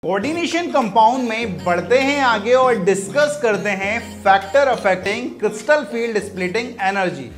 Coordination compound में बढ़ते हैं आगे और डिस्कस करते हैं factor affecting crystal field splitting energy.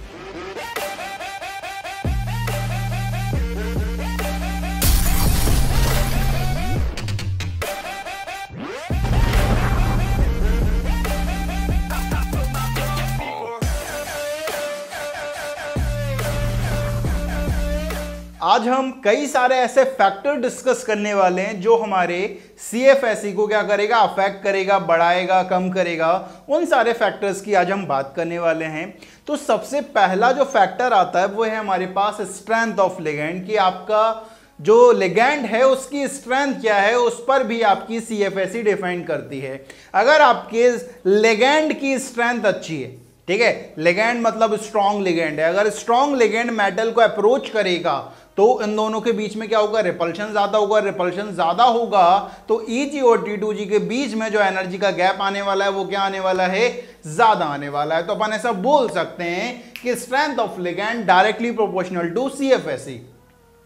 आज हम कई सारे ऐसे फैक्टर डिस्कस करने वाले हैं जो हमारे CFSE को क्या करेगा, अफेक्ट करेगा, बढ़ाएगा, कम करेगा। उन सारे फैक्टर्स की आज हम बात करने वाले हैं। तो सबसे पहला जो फैक्टर आता है वो है हमारे पास स्ट्रेंथ ऑफ लिगैंड, कि आपका जो लिगैंड है उसकी स्ट्रेंथ क्या है, उस पर भी आपकी CFSE डिफाइन करती है। अगर आपके लिगैंड की स्ट्रेंथ अच्छी है, ठीक है, लिगैंड मतलब स्ट्रॉन्ग लिगैंड है, अगर स्ट्रॉन्ग लिगैंड मेटल को अप्रोच करेगा तो इन दोनों के बीच में क्या होगा, रिपल्शन ज्यादा होगा। रिपल्शन ज्यादा होगा तो Eg और T2G के बीच में जो एनर्जी का गैप आने वाला है वो क्या आने वाला है, ज्यादा आने वाला है। तो अपन ऐसा बोल सकते हैं कि strength of ligand directly proportional to CFSE।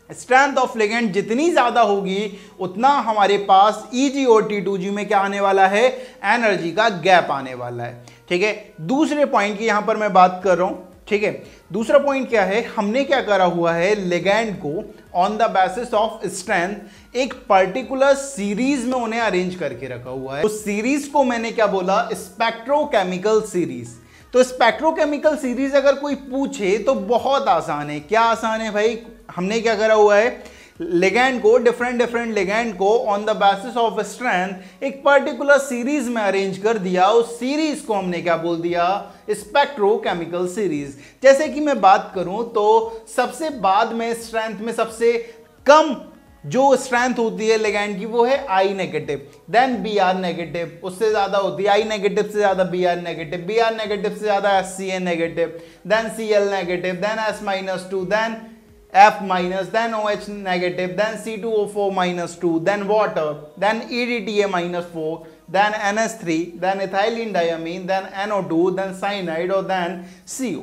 Strength of ligand जितनी ज्यादा होगी उतना हमारे पास Eg और T2G में क्या आने वाला है, एनर्जी का गैप आने वाला है। ठीक है, दूसरे पॉइंट की यहां पर मैं बात कर रहा हूं। ठीक है, दूसरा पॉइंट क्या है, हमने क्या करा हुआ है, लिगैंड को on the basis of strength एक पर्टिकुलर सीरीज में उन्हें अरेंज करके रखा हुआ है। तो सीरीज को मैंने क्या बोला, स्पेक्ट्रोकेमिकल सीरीज। तो स्पेक्ट्रोकेमिकल सीरीज अगर कोई पूछे तो बहुत आसान है। क्या आसान है भाई, हमने क्या करा हुआ है, लिगैंड को, डिफरेंट लिगैंड को on the basis of strength एक पर्टिकुलर सीरीज में अरेंज कर दिया। उस सीरीज को हमने क्या बोल दिया, स्पेक्ट्रोकेमिकल सीरीज। जैसे कि मैं बात करूं तो सबसे बाद में स्ट्रेंथ में सबसे कम जो स्ट्रेंथ होती है लिगैंड की वो है I negative, then Br negative, उससे ज्यादा होती है I नेगेटिव से ज्यादा Br नेगेटिव, Br नेगेटिव से ज्यादा SCN negative, then Cl negative, then S-2, then F minus, then OH negative, then C2O4 minus 2, then water, then EDTA minus 4, then NS3, then ethylene diamine, then NO2, then cyanide और then CO।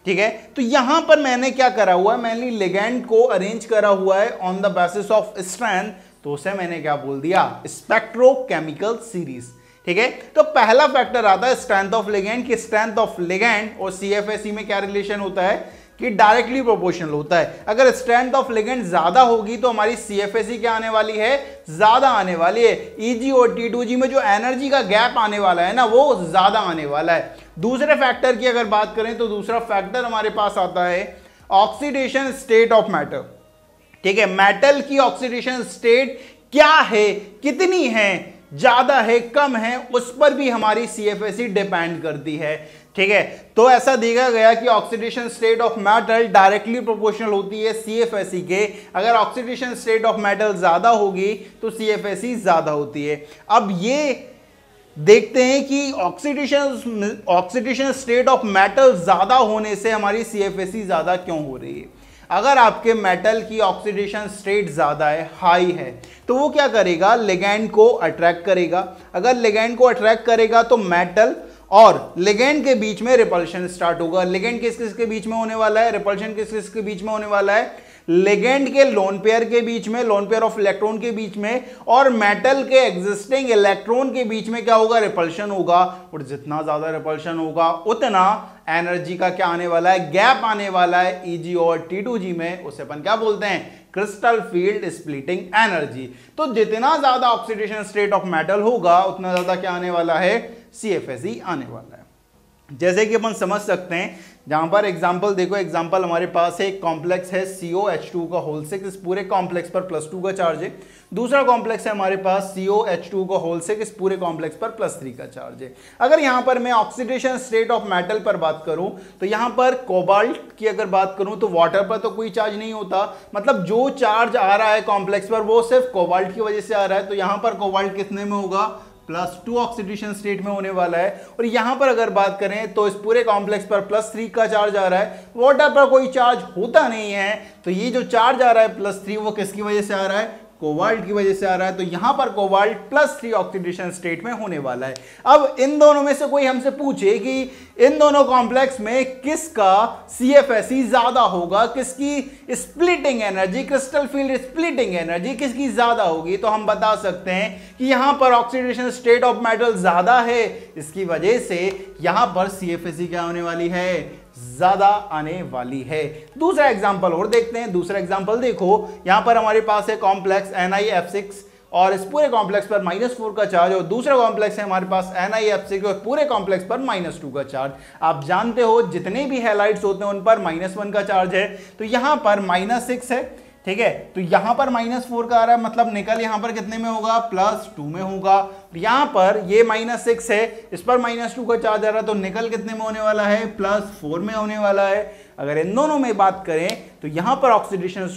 ठीक है, तो यहां पर मैंने क्या करा हुआ है, मैंने लिगैंड को अरेंज करा हुआ है on the basis of strength, तो उसे मैंने क्या बोल दिया, स्पेक्ट्रोकेमिकल सीरीज। ठीक है, तो पहला फैक्टर आता है स्ट्रेंथ ऑफ लिगैंड, कि स्ट्रेंथ ऑफ लिगैंड और CFSE में क्या रिलेशन होता है, कि डायरेक्टली प्रोपोर्शनल होता है। अगर स्ट्रेंथ ऑफ लिगैंड ज्यादा होगी तो हमारी CFSE क्या आने वाली है, ज्यादा आने वाली है। Eg और T2G में जो एनर्जी का गैप आने वाला है ना, वो ज्यादा आने वाला है। दूसरे फैक्टर की अगर बात करें तो दूसरा फैक्टर हमारे पास आता है ऑक्सीडेशन स्टेट ऑफ मैटर। ठीक है, मेटल की ऑक्सीडेशन स्टेट क्या है, कितनी है, ज्यादा है, कम है, उस पर भी हमारी CFSE डिपेंड करती है। ठीक है, तो ऐसा देखा गया कि oxidation state of metal directly proportional होती है CFSE के। अगर ऑक्सीडेशन स्टेट ऑफ मेटल ज्यादा होगी तो CFSE ज्यादा होती है। अब ये देखते हैं कि ऑक्सीडेशन स्टेट ऑफ मेटल ज्यादा होने से हमारी CFSE ज्यादा क्यों हो रही है। अगर आपके मेटल की ऑक्सीडेशन स्टेट ज्यादा है, हाई है, तो वो क्या करेगा, लिगैंड को अट्रैक्ट करेगा। अगर लिगैंड को अट्रैक्ट करेगा तो मेटल और लिगैंड के बीच में रिपल्शन स्टार्ट होगा। लिगैंड किस किस के बीच में होने वाला है, रिपल्शन किस किस के बीच में होने वाला है, लिगैंड के लोन पेयर के बीच में, लोन पेयर ऑफ इलेक्ट्रॉन के बीच में, और मेटल के एग्जिस्टिंग इलेक्ट्रॉन के बीच में क्या होगा, रिपल्शन होगा। और जितना ज्यादा रिपल्शन होगा उतना एनर्जी का क्या आने वाला है, गैप आने वाला है Eg और T2G में। उसे अपन क्या बोलते हैं, क्रिस्टल फील्ड स्प्लिटिंग एनर्जी। तो जितना ज्यादा ऑक्सीडेशन स्टेट ऑफ मेटल होगा उतना ज्यादा क्या आने वाला है, CFSE आने वाला है। जैसे कि अपन समझ सकते हैं, जहां पर एग्जांपल देखो, एग्जांपल हमारे पास एक कॉम्प्लेक्स है COH2 का होल 6, इस पूरे कॉम्प्लेक्स पर +2 का चार्ज है। दूसरा कॉम्प्लेक्स है हमारे पास COH2 का होल 6, इस पूरे कॉम्प्लेक्स पर +3 का चार्ज है। अगर यहां पर मैं ऑक्सीडेशन स्टेट ऑफ मेटल पर बात करूं तो यहां पर कोबाल्ट की अगर बात करूं तो वाटर पर तो कोई चार्ज नहीं होता, मतलब जो चार्ज आ रहा है कॉम्प्लेक्स पर वो सिर्फ कोबाल्ट की वजह से आ रहा है। तो यहां पर कोबाल्ट कितने में होगा, +2 ऑक्सीडेशन स्टेट में होने वाला है। और यहां पर अगर बात करें तो इस पूरे कॉम्प्लेक्स पर +3 का चार्ज आ रहा है, वाटर पर कोई चार्ज होता नहीं है। तो ये जो चार्ज आ रहा है +3 वो किसकी वजह से आ रहा है, कोबाल्ट की वजह से आ रहा है, तो यहां पर कोबाल्ट +3 ऑक्सीडेशन स्टेट में होने वाला है। अब इन दोनों में से कोई हमसे पूछे कि इन दोनों कॉम्प्लेक्स में किसका CFSE ज्यादा होगा, किसकी splitting energy, crystal field splitting energy किसकी ज्यादा होगी, तो हम बता सकते हैं कि यहां पर ऑक्सीडेशन स्टेट ऑफ मेटल ज्यादा है, इसकी वजह से यहां पर CFSE क्या होने वाली है, ज्यादा आने वाली है। दूसरा एग्जांपल और देखते हैं। दूसरा एग्जांपल देखो, यहां पर हमारे पास है कॉम्प्लेक्स NiF6 और इस पूरे कॉम्प्लेक्स पर -4 का चार्ज, और दूसरा कॉम्प्लेक्स है हमारे पास NiF6 और पूरे कॉम्प्लेक्स पर -2 का चार्ज। आप जानते हो जितने भी हैलाइड्स होते हैं उन पर -1 का चार्ज है, तो यहां पर -6 है, ठीक है, तो यहां पर -4 का आ रहा है, मतलब निकल यहां पर कितने में होगा, +2 में होगा। यहां पर ये -6 है, इस पर -2 का चार्ज आ रहा है, तो निकल कितने में होने वाला है, +4 में होने वाला है। अगर इन दोनों में बात करें तो यहां पर ऑक्सीडेशन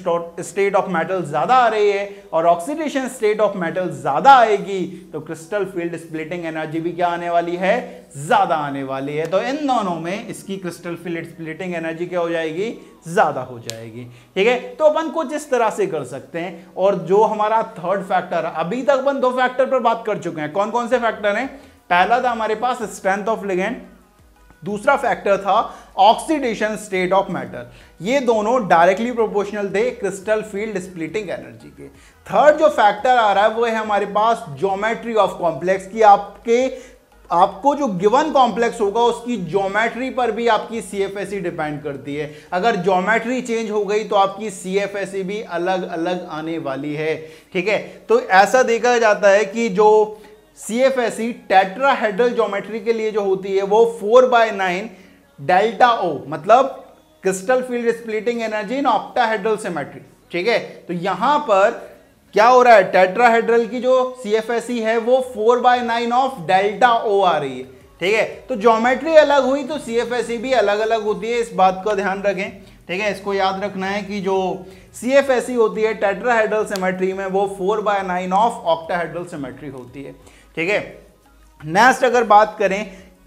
स्टेट ऑफ मेटल ज्यादा आ रही है, और ऑक्सीडेशन स्टेट ऑफ मेटल ज्यादा आएगी तो क्रिस्टल फील्ड स्प्लिटिंग एनर्जी भी क्या आने वाली है, ज्यादा आने वाली है। तो इन दोनों में इसकी क्रिस्टल फील्ड स्प्लिटिंग एनर्जी क्या हो जाएगी, ज्यादा हो जाएगी। ठीक है, तो अपन कुछ इस तरह से कर सकते हैं। और जो हमारा थर्ड फैक्टर है, अभी तक अपन 2 फैक्टर पर बात कर चुके हैं। कौन कौन से फैक्टर हैं? पहला था हमारे पास स्ट्रेंथ ऑफ लिगेंड, दूसरा फैक्टर था ऑक्सीडेशन स्टेट ऑफ मेटल। ये दोनों डायरेक्टली प्रोपोर्शनल थे क्रिस्टल फील्ड स्प्लिटिंग एनर्जी के। थर्ड जो फैक्टर आ रहा है वो है हमारे पास ज्योमेट्री ऑफ कॉम्प्लेक्स की। आपको जो गिवन कॉम्प्लेक्स होगा उसकी ज्योमेट्री पर भी आपकी CFSE डिपेंड करती है। अगर ज्योमेट्री चेंज हो गई तो आपकी CFSE भी अलग अलग आने वाली है। ठीक है, तो ऐसा देखा जाता है कि जो CFSE टेट्राहेड्रल ज्योमेट्री के लिए जो होती है वो 4/9 डेल्टा O, मतलब crystal field splitting energy in octahedral symmetry. ठीक है, तो यहां पर क्या हो रहा है, टेट्राहेड्रल की जो CFSE है वो 4/9 ऑफ डेल्टा O आ रही है। ठीक है, तो ज्योमेट्री अलग हुई तो CFSE भी अलग अलग होती है, इस बात का ध्यान रखें। ठीक है, इसको याद रखना है कि जो CFSE होती है टेट्राहेड्रल सिमेट्री में वो 4/9 ऑफ ऑक्टाहेड्रल सिमेट्री होती है। ठीक है, नेक्स्ट अगर बात करें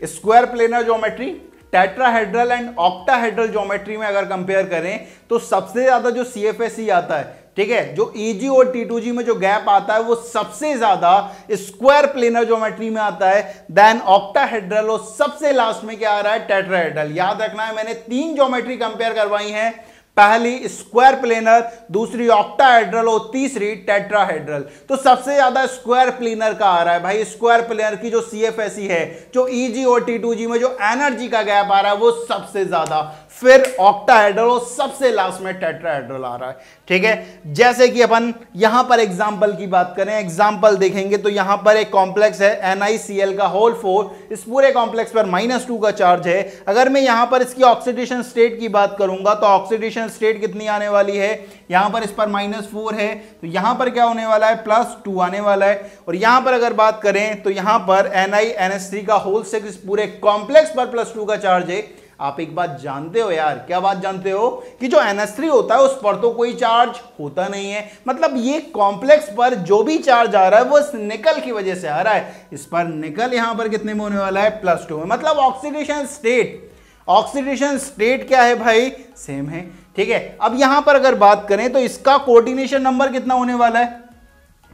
square planar geometry, tetrahedral and octahedral geometry में अगर कंपेयर करें तो सबसे ज्यादा जो CFSE आता है, ठीक है, जो EG और T2G में जो गैप आता है वो सबसे ज्यादा स्क्वायर प्लेनर ज्योमेट्री में आता है, देन ऑक्टाहेड्रल, और सबसे लास्ट में क्या आ रहा है, टेट्राहेड्रल। याद रखना है मैंने 3 ज्योमेट्री कंपेयर करवाई हैं, पहली स्क्वायर प्लेनर, दूसरी ऑक्टाहेड्रल और तीसरी टेट्राहेड्रल। तो सबसे ज्यादा स्क्वायर प्लेनर का आ रहा है भाई। स्क्वायर प्लेनर की जो CFSE है, जो EG और T2G में जो एनर्जी का गैप आ रहा है वो सबसे ज्यादा, फिर ऑक्टाहेड्रल और सबसे लास्ट में टेट्राहेड्रल आ रहा है। ठीक है, जैसे कि अपन यहां पर एग्जांपल की बात करें, एग्जांपल देखेंगे तो यहां पर एक कॉम्प्लेक्स है NiCl का होल 4, इस पूरे कॉम्प्लेक्स पर -2 का चार्ज है। अगर मैं यहां पर इसकी ऑक्सीडेशन स्टेट की बात करूंगा तो ऑक्सीडेशन स्टेट कितनी आने वाली है, यहां पर इस पर -4 है, तो यहां पर क्या होने वाला है, +2 आने वाला है। और यहां पर अगर बात करें तो यहां पर NiNH3 का होल 6 इस पूरे कॉम्प्लेक्स पर +2 का चार्ज है। आप एक बात जानते हो यार, क्या बात जानते हो, कि जो NH3 होता है उस पर तो कोई चार्ज होता नहीं है, मतलब ये कॉम्प्लेक्स पर जो भी चार्ज आ रहा है वो इस निकल की वजह से आ रहा है। इस पर निकल यहां पर कितने में होने वाला है, +2 में, मतलब ऑक्सीडेशन स्टेट क्या है भाई, सेम है। ठीक है, अब यहां पर अगर बात करें तो इसका कोऑर्डिनेशन नंबर कितना होने वाला है,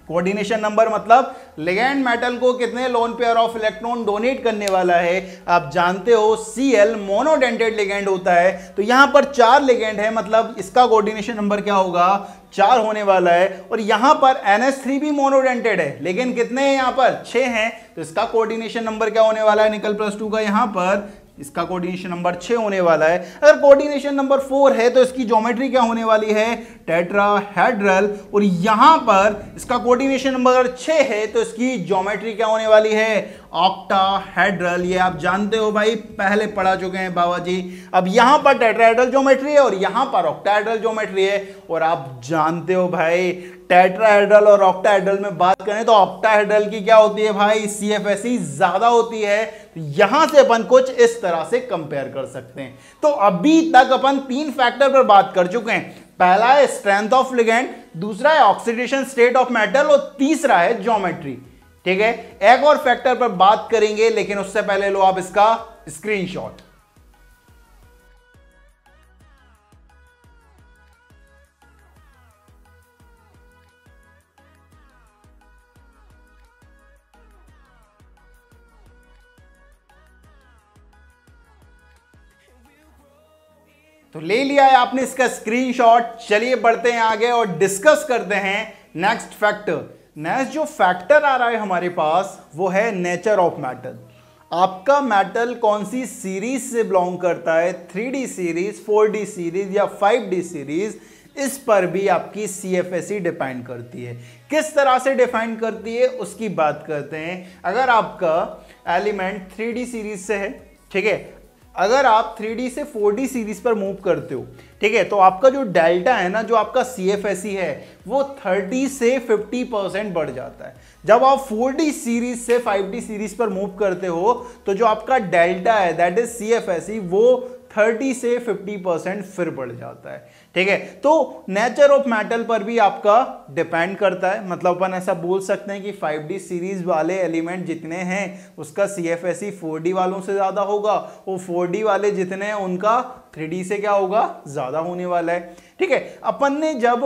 कोऑर्डिनेशन नंबर मतलब लिगेंड मेटल को कितने lone pair of electron donate करने वाला है। आप जानते हो Cl मोनोडेंटेड लिगेंड होता है, तो यहां पर 4 लिगेंड है, मतलब इसका कोऑर्डिनेशन नंबर क्या होगा, 4 होने वाला है। और यहां पर NH3 भी मोनोडेंटेड है, लेकिन कितने हैं यहां पर, 6 हैं, तो इसका कोऑर्डिनेशन नंबर क्या होने वाला है, निकल +2 का, यहां पर इसका कोऑर्डिनेशन नंबर 6 होने वाला है। अगर कोऑर्डिनेशन नंबर 4 है तो इसकी ज्योमेट्री क्या होने वाली है, टेट्राहेड्रल, और यहां पर इसका कोऑर्डिनेशन नंबर 6 है तो इसकी ज्योमेट्री क्या होने वाली है, ऑक्टाहेड्रल। ये आप जानते हो भाई, पहले पढ़ा चुके हैं बाबा जी। अब यहां पर टेट्राहेड्रल ज्योमेट्री है और यहां पर ऑक्टाहेड्रल ज्योमेट्री है, और आप जानते हो भाई टेट्राहेड्रल और ऑक्टाहेड्रल में बात करें तो ऑक्टाहेड्रल की क्या होती है भाई, CFSE ज्यादा होती है। तो यहां से अपन कुछ इस तरह से कंपेयर कर सकते हैं। तो अभी तक अपन 3 फैक्टर पर बात कर चुके हैं। पहला है स्ट्रेंथ ऑफ लिगेंड, दूसरा है ऑक्सीडेशन स्टेट ऑफ मेटल, और तीसरा है ज्योमेट्री। ठीक है, एक और फैक्टर पर बात करेंगे, लेकिन उससे पहले लो आप इसका स्क्रीनशॉट। तो ले लिया है आपने इसका स्क्रीनशॉट। चलिए बढ़ते हैं आगे और डिस्कस करते हैं नेक्स्ट फैक्टर। नेक्स्ट जो फैक्टर आ रहा है हमारे पास वो है नेचर ऑफ मेटल। आपका मेटल कौन सी सीरीज से बिलोंग करता है, 3D सीरीज, 4D सीरीज या 5D सीरीज, इस पर भी आपकी CFSE डिपेंड करती है। किस तरह से डिफाइन करती है उसकी बात करते हैं। अगर आपका एलिमेंट 3D सीरीज से है, ठीक है, अगर आप 3D से 4D सीरीज पर मूव करते हो, ठीक है, तो आपका जो डेल्टा है ना, जो आपका CFSE है वो 30 से 50% बढ़ जाता है। जब आप 4D सीरीज से 5D सीरीज पर मूव करते हो तो जो आपका डेल्टा है दैट इज CFSE वो 30 से 50% फिर बढ़ जाता है। ठीक है, तो नेचर ऑफ मेटल पर भी आपका डिपेंड करता है। मतलब अपन ऐसा बोल सकते हैं कि 5D सीरीज वाले एलिमेंट जितने हैं उसका CFSE 4D वालों से ज्यादा होगा, और 4D वाले जितने हैं उनका 3D से क्या होगा, ज्यादा होने वाला है। ठीक है, अपन ने जब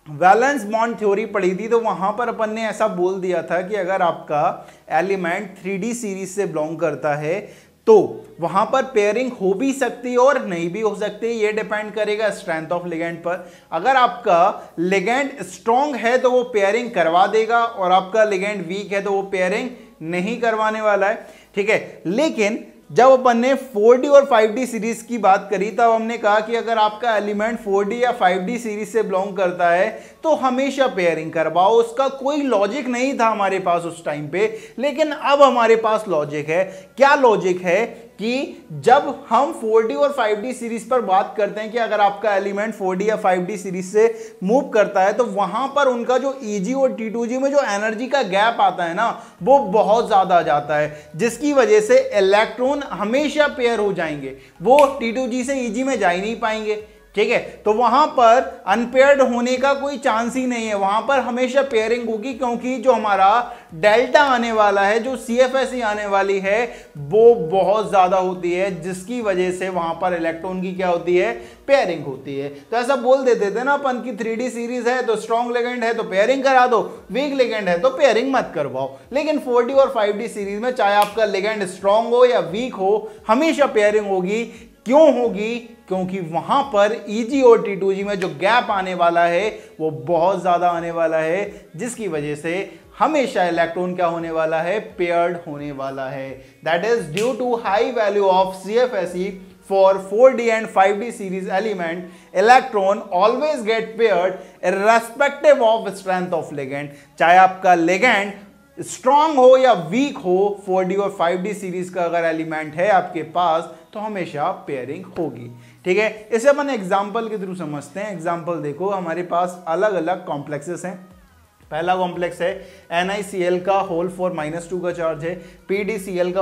वैलेंस बॉन्ड थ्योरी पढ़ी थी तो वहां पर अपन ने ऐसा बोल दिया था कि अगर आपका एलिमेंट 3D सीरीज से बिलोंग करता है तो वहां पर पेयरिंग हो भी सकती है और नहीं भी हो सकती है। ये डिपेंड करेगा स्ट्रेंथ ऑफ लिगेंड पर। अगर आपका लिगेंड स्ट्रॉन्ग है तो वो पेयरिंग करवा देगा, और आपका लिगेंड वीक है तो वो पेयरिंग नहीं करवाने वाला है। ठीक है, लेकिन जब अपन ने 4D और 5D सीरीज की बात करी तब हमने कहा कि अगर आपका एलिमेंट 4D या 5D सीरीज से बिलोंग करता है तो हमेशा पेयरिंग करवाओ। उसका कोई लॉजिक नहीं था हमारे पास उस टाइम पे, लेकिन अब हमारे पास लॉजिक है। क्या लॉजिक है कि जब हम 4D और 5D सीरीज पर बात करते हैं कि अगर आपका एलिमेंट 4D या 5D सीरीज से मूव करता है तो वहां पर उनका जो EG और T2G में जो एनर्जी का गैप आता है ना वो बहुत ज्यादा आ जाता है, जिसकी वजह से इलेक्ट्रॉन हमेशा पेयर हो जाएंगे, वो T2G से EG में जा ही नहीं पाएंगे। ठीक है, तो वहां पर अनपेयर्ड होने का कोई चांस ही नहीं है, वहां पर हमेशा पेयरिंग होगी, क्योंकि जो हमारा डेल्टा आने वाला है, जो CFSE आने वाली है वो बहुत ज्यादा होती है, जिसकी वजह से वहां पर इलेक्ट्रॉन की क्या होती है, पेयरिंग होती है। तो ऐसा बोल देते थे ना अपन की 3D सीरीज है तो स्ट्रॉन्ग लिगेंड है तो पेयरिंग करा दो, वीक लिगेंड है तो पेयरिंग मत करवाओ। लेकिन 4D और 5D सीरीज में चाहे आपका लिगेंड स्ट्रॉन्ग हो या वीक हो, हमेशा पेयरिंग होगी। क्यों होगी? क्योंकि वहां पर EG और T2G में जो गैप आने वाला है वो बहुत ज्यादा आने वाला है, जिसकी वजह से हमेशा इलेक्ट्रॉन क्या होने वाला है, पेयर्ड होने वाला है। That is due to high value of CFSE for 4D and 5D series element, electron always get paired irrespective of strength of ligand। चाहे आपका ligand स्ट्रॉन्ग हो या वीक हो, 4D और 5D सीरीज का अगर एलिमेंट है आपके पास तो हमेशा पेयरिंग होगी। ठीक है, इसे अपन एग्जांपल के थ्रू समझते हैं। एग्जांपल देखो, हमारे पास अलग अलग कॉम्प्लेक्सेस हैं। पहला कॉम्प्लेक्स है NiCl का होल 4 -2 का चार्ज है, PdCl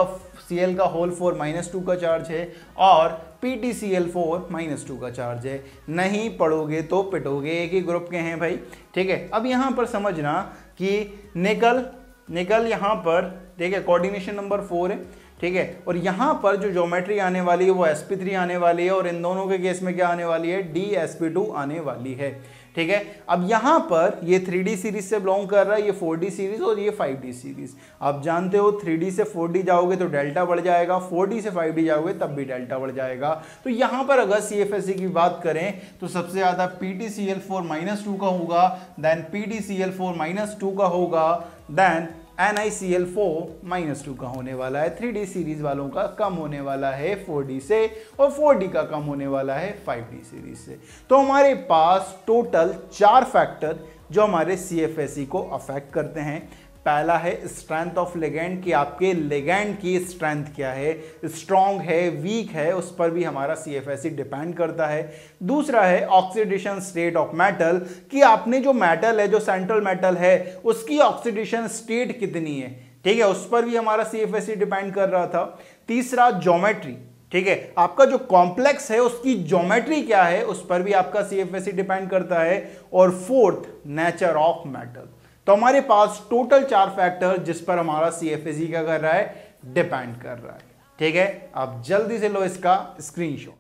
का होल 4 -2 का चार्ज है, और PtCl4 -2 का चार्ज है। नहीं पढ़ोगे तो पिटोगे, एक ही ग्रुप के हैं भाई। ठीक है, अब यहां पर समझना कि निकल यहाँ पर, ठीक है, कोऑर्डिनेशन नंबर 4 है। ठीक है, और यहां पर जो ज्योमेट्री आने वाली है वो sp3 आने वाली है, और इन दोनों के केस में क्या आने वाली है, dsp2 आने वाली है। ठीक है, अब यहां पर ये 3D सीरीज से बिलोंग कर रहा है, ये 4D सीरीज और ये 5D सीरीज। आप जानते हो 3D से 4D जाओगे तो डेल्टा बढ़ जाएगा, 4D से 5D जाओगे तब भी डेल्टा बढ़ जाएगा। तो यहां पर अगर CFSE की बात करें तो सबसे ज्यादा PtCl4 -2 का होगा, देन PtCl4 -2 का होगा, देन NiCl4 -2 का होने वाला है। 3D सीरीज वालों का कम होने वाला है 4D से, और 4D का कम होने वाला है 5D सीरीज से। तो हमारे पास टोटल 4 फैक्टर जो हमारे CFSE को अफेक्ट करते हैं। पहला है स्ट्रेंथ ऑफ लिगेंड, कि आपके लिगेंड की स्ट्रेंथ क्या है, स्ट्रॉन्ग है, वीक है, उस पर भी हमारा CFSE डिपेंड करता है। दूसरा है ऑक्सीडेशन स्टेट ऑफ मेटल, कि आपने जो मेटल है, जो सेंट्रल मेटल है, उसकी ऑक्सीडेशन स्टेट कितनी है। ठीक है, उस पर भी हमारा CFSE डिपेंड कर रहा था। तीसरा ज्योमेट्री, ठीक है, आपका जो कॉम्प्लेक्स है उसकी ज्योमेट्री क्या है, उस पर भी आपका CFSE डिपेंड करता है। और फोर्थ नेचर ऑफ मेटल। तो हमारे पास टोटल 4 फैक्टर जिस पर हमारा CFSE क्या कर रहा है, डिपेंड कर रहा है। ठीक है, आप जल्दी से लो इसका स्क्रीनशॉट।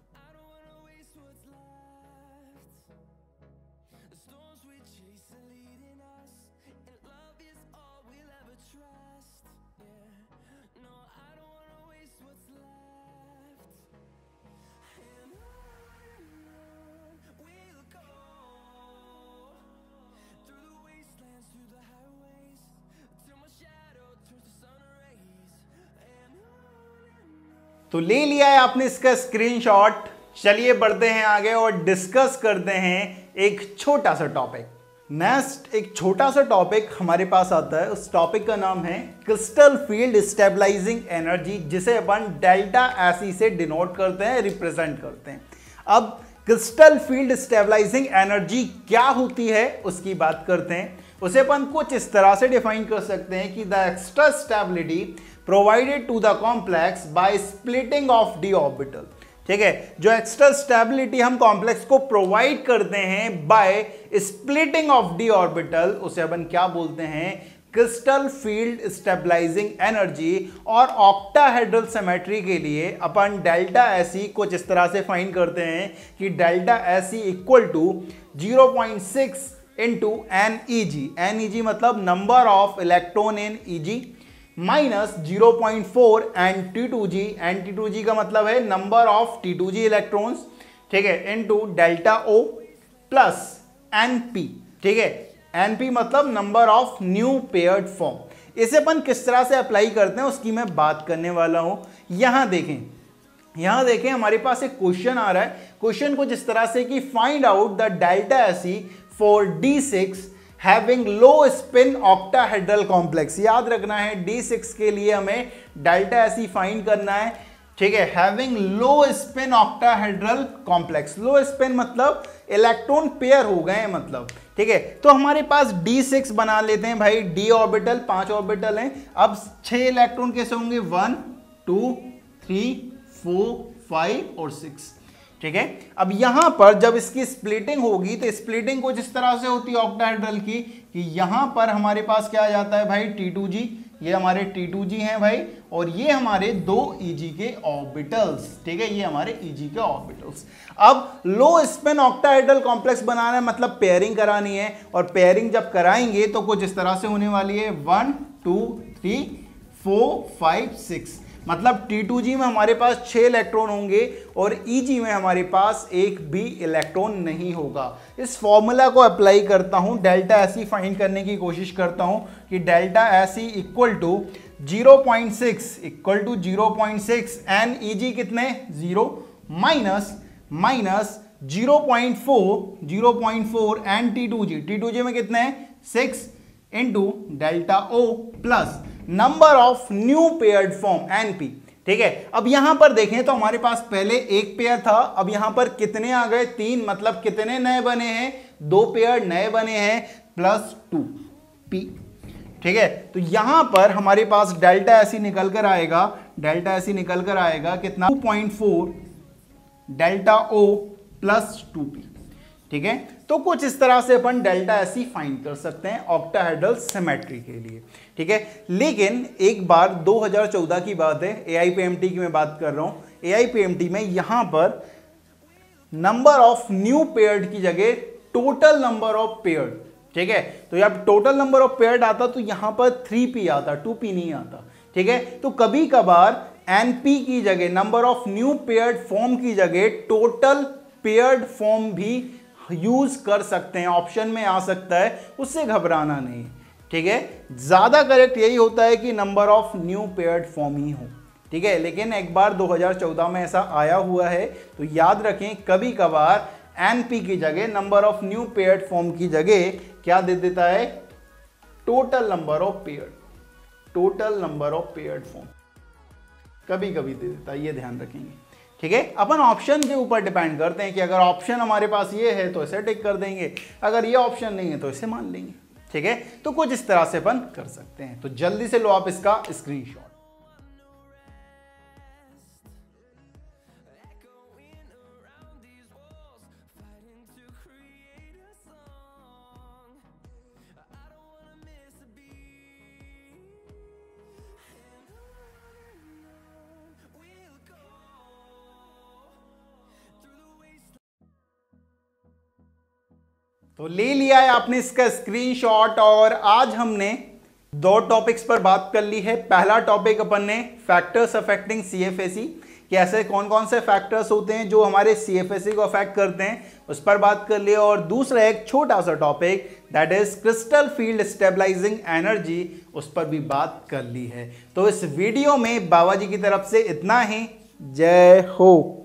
तो ले लिया है आपने इसका स्क्रीनशॉट। चलिए बढ़ते हैं आगे और डिस्कस करते हैं एक छोटा सा टॉपिक। नेक्स्ट एक छोटा सा टॉपिक हमारे पास आता है, उस टॉपिक का नाम है क्रिस्टल फील्ड स्टेबलाइजिंग एनर्जी, जिसे अपन डेल्टा एसी से डिनोट करते हैं, रिप्रेजेंट करते हैं। अब क्रिस्टल फील्ड स्टेबलाइजिंग एनर्जी क्या होती है उसकी बात करते हैं। उसे अपन कुछ इस तरह से डिफाइन कर सकते हैं कि the extra stability provided to the complex by splitting of D orbital. ठीक है, जो एक्स्ट्रा स्टेबिलिटी हम कॉम्प्लेक्स को प्रोवाइड करते हैं by splitting of D orbital, उसे अपन क्या बोलते हैं, क्रिस्टल फील्ड स्टेबलाइजिंग एनर्जी। और ऑक्टाहेड्रल सिमेट्री के लिए अपन डेल्टा एसी कुछ इस तरह से फाइंड करते हैं कि delta AC equal to 0.6 into NEG मतलब number of electron in EG minus 0.4 N T2G का मतलब है नंबर ऑफ T2G इलेक्ट्रॉन्स, ठीक है, into delta O plus NP। ठीक है, NP मतलब number of new paired form. इसे अपन किस तरह से अप्लाई करते हैं उसकी मैं बात करने वाला हूं। यहां देखें हमारे पास एक क्वेश्चन आ रहा है। क्वेश्चन कुछ इस तरह से कि find out the delta AC for D6 having low spin octahedral complex. याद रखना है D6 के लिए हमें डेल्टा एसी फाइंड करना है। ठीक है, having low spin octahedral complex. लो स्पिन मतलब इलेक्ट्रॉन पेयर हो गए हैं मतलब। ठीक है, तो हमारे पास D6 बना लेते हैं भाई। D ऑर्बिटल 5 ऑर्बिटल हैं। अब 6 इलेक्ट्रॉन कैसे होंगे, 1 2 3 4 5 और 6। ठीक है, अब यहां पर जब इसकी स्प्लिटिंग होगी तो स्प्लिटिंग कुछ इस तरह से होती है ऑक्टाहेड्रल की कि यहां पर हमारे पास क्या आ जाता है भाई, T2G। ये हमारे T2G हैं भाई, और ये हमारे 2 EG के ऑर्बिटल्स। ठीक है, ये हमारे EG के ऑर्बिटल्स। अब लो स्पिन ऑक्टाहेड्रल कॉम्प्लेक्स बनाना है मतलब पेयरिंग करानी है, और पेयरिंग जब कराएंगे तो कुछ इस तरह से होने वाली है 1 2 3 4 5 6 मतलब T2G में हमारे पास 6 इलेक्ट्रॉन होंगे और EG में हमारे पास एक भी इलेक्ट्रॉन नहीं होगा। इस फॉर्मूला को अप्लाई करता हूं, डेल्टा एसी फाइंड करने की कोशिश करता हूं कि delta AC equal to 0.6 N EG कितने 0 माइनस 0.4 एन T2G में कितने हैं 6 into delta O plus number of new paired form NP। ठीक है, अब यहां पर देखें तो हमारे पास पहले एक पेयर था, अब यहां पर कितने आ गए 3, मतलब कितने नए बने हैं, 2 पेयर नए बने हैं प्लस 2P। ठीक है, तो यहां पर हमारे पास डेल्टा एसी निकल कर आएगा कितना 2.4 डेल्टा O प्लस 2P। ठीक है, तो कुछ इस तरह से अपन डेल्टा एसी फाइंड कर सकते हैं ऑक्टाहेड्रल सिमेट्री के लिए। ठीक है, लेकिन एक बार 2014 की बात है, AIPMT की मैं बात कर रहा हूं। AIPMT में यहां पर नंबर ऑफ न्यू पेयर्ड की जगह टोटल नंबर ऑफ पेयर्ड। ठीक है, तो जब टोटल नंबर ऑफ पेयर्ड आता तो यहां पर 3P आता, 2P नहीं आता। ठीक है, तो कभी कभार NP की जगह number of new paired form की जगह टोटल पेयर्ड फॉर्म भी यूज कर सकते हैं, ऑप्शन में आ सकता है, उससे घबराना नहीं। ठीक है, ज्यादा करेक्ट यही होता है कि number of new paired form ही हो। ठीक है, लेकिन एक बार 2014 में ऐसा आया हुआ है, तो याद रखें कभी कभार NP की जगह number of new paired form की जगह क्या दे देता है, total number of paired form कभी कभी दे देता है, ये ध्यान रखेंगे। ठीक है, अपन ऑप्शन के ऊपर डिपेंड करते हैं कि अगर ऑप्शन हमारे पास ये है तो इसे टिक कर देंगे, अगर ये ऑप्शन नहीं है तो इसे मान लेंगे। ठीक है, तो कुछ इस तरह से अपन कर सकते हैं। तो जल्दी से लो आप इसका स्क्रीनशॉट। तो ले लिया है आपने इसका स्क्रीनशॉट, और आज हमने 2 टॉपिक्स पर बात कर ली है। पहला टॉपिक अपन ने फैक्टर्स अफेक्टिंग CFAC, कि ऐसे कौन कौन से फैक्टर्स होते हैं जो हमारे CFAC को अफेक्ट करते हैं, उस पर बात कर लिया। और दूसरा एक छोटा सा topic that is crystal field stabilising energy, उस पर भी बात कर ली है। तो इस वीडियो में बाबा जी की तरफ से इतना ही। जय हो।